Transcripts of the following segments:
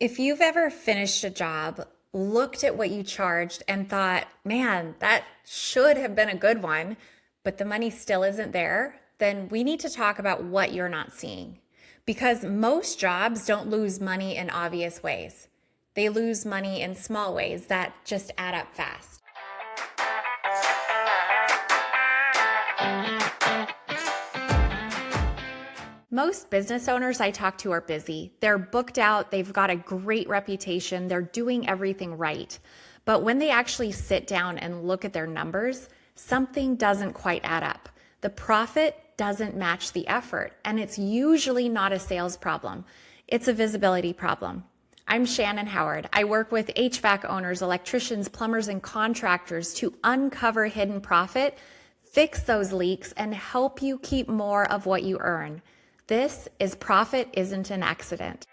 If you've ever finished a job, looked at what you charged, and thought, man, that should have been a good one, but the money still isn't there, then we need to talk about what you're not seeing. Because most jobs don't lose money in obvious ways, they lose money in small ways that just add up fast. Most business owners I talk to are busy. They're booked out, they've got a great reputation, they're doing everything right. But when they actually sit down and look at their numbers, something doesn't quite add up. The profit doesn't match the effort, and it's usually not a sales problem. It's a visibility problem. I'm Shannon Howard. I work with HVAC owners, electricians, plumbers, and contractors to uncover hidden profit, fix those leaks, and help you keep more of what you earn. This is Profit Isn't an Accident.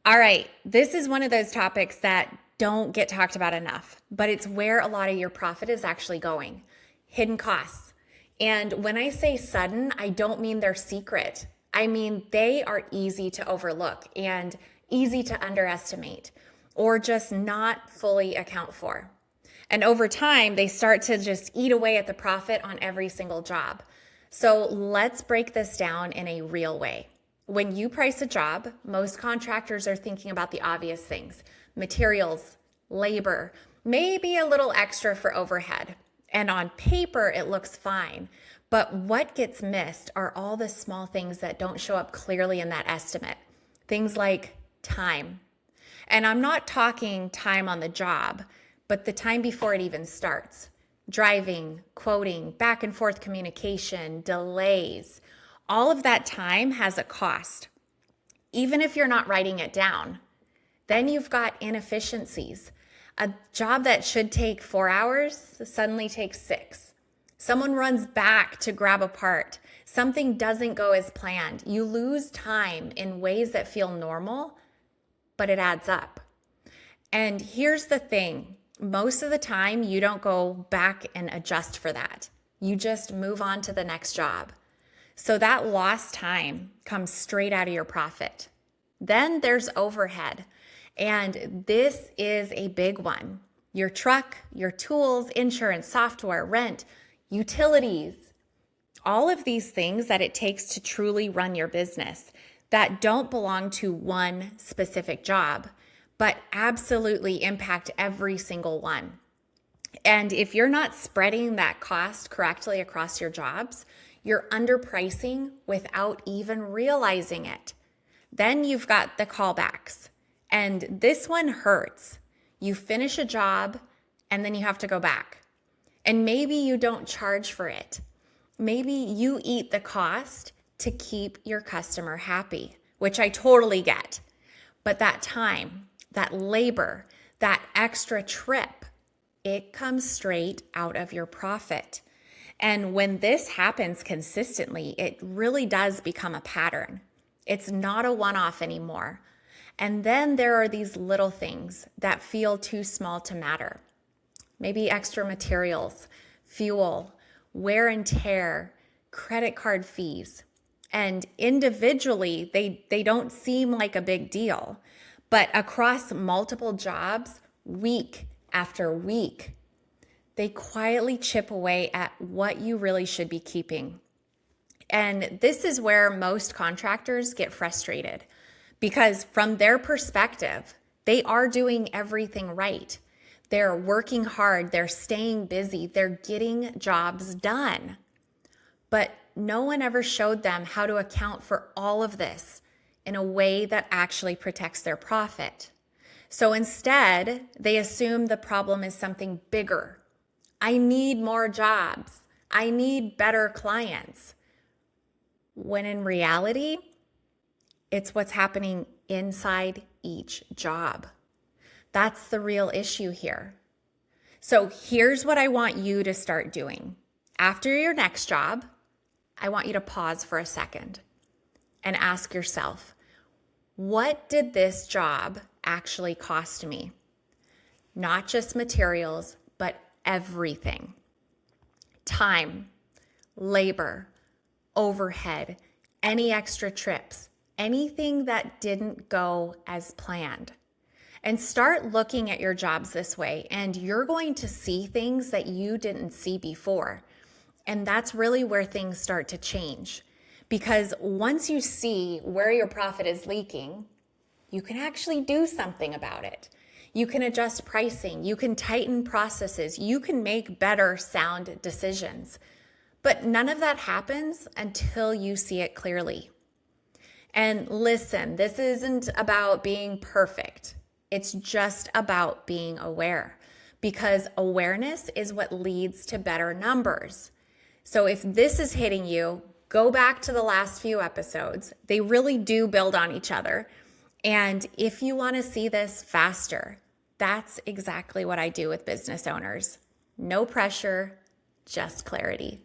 All right, this is one of those topics that don't get talked about enough, but it's where a lot of your profit is actually going. Hidden costs. And when I say sudden, I don't mean they're secret. I mean, they are easy to overlook and easy to underestimate or just not fully account for. And over time, they start to just eat away at the profit on every single job. So let's break this down in a real way. When you price a job, most contractors are thinking about the obvious things: materials, labor, maybe a little extra for overhead. And on paper, it looks fine. But what gets missed are all the small things that don't show up clearly in that estimate. Things like time. And I'm not talking time on the job, but the time before it even starts. Driving, quoting, back and forth communication, delays. All of that time has a cost, even if you're not writing it down. Then you've got inefficiencies. A job that should take 4 hours suddenly takes 6. Someone runs back to grab a part. Something doesn't go as planned. You lose time in ways that feel normal, but it adds up. And here's the thing. Most of the time, you don't go back and adjust for that. You just move on to the next job. So that lost time comes straight out of your profit. Then there's overhead. And this is a big one. Your truck, your tools, insurance, software, rent, utilities, all of these things that it takes to truly run your business that don't belong to one specific job, but absolutely impact every single one. And if you're not spreading that cost correctly across your jobs, you're underpricing without even realizing it. Then you've got the callbacks. And this one hurts. You finish a job and then you have to go back. And maybe you don't charge for it. Maybe you eat the cost to keep your customer happy, which I totally get. But that time, that labor, that extra trip, it comes straight out of your profit. And when this happens consistently, it really does become a pattern. It's not a one-off anymore. And then there are these little things that feel too small to matter. Maybe extra materials, fuel, wear and tear, credit card fees. And individually, they don't seem like a big deal. But across multiple jobs, week after week, they quietly chip away at what you really should be keeping. And this is where most contractors get frustrated because from their perspective, they are doing everything right. They're working hard, they're staying busy, they're getting jobs done. But no one ever showed them how to account for all of this in a way that actually protects their profit. So instead, they assume the problem is something bigger. I need more jobs. I need better clients. When in reality, it's what's happening inside each job. That's the real issue here. So here's what I want you to start doing. After your next job, I want you to pause for a second and ask yourself, what did this job actually cost me? not just materials, but everything. Time, labor, overhead, any extra trips, anything that didn't go as planned. And start looking at your jobs this way, and you're going to see things that you didn't see before. And that's really where things start to change. Because once you see where your profit is leaking, you can actually do something about it. You can adjust pricing, you can tighten processes, you can make better sound decisions. But none of that happens until you see it clearly. And listen, this isn't about being perfect. It's just about being aware, because awareness is what leads to better numbers. So if this is hitting you, go back to the last few episodes. They really do build on each other. And if you want to see this faster, that's exactly what I do with business owners. No pressure, just clarity.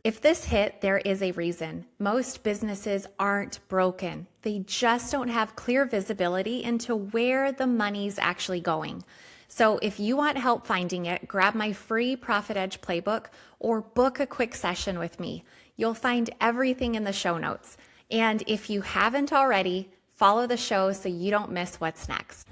If this hit, there is a reason. Most businesses aren't broken. They just don't have clear visibility into where the money's actually going. So if you want help finding it, grab my free Profit Edge playbook or book a quick session with me. You'll find everything in the show notes. And if you haven't already, follow the show so you don't miss what's next.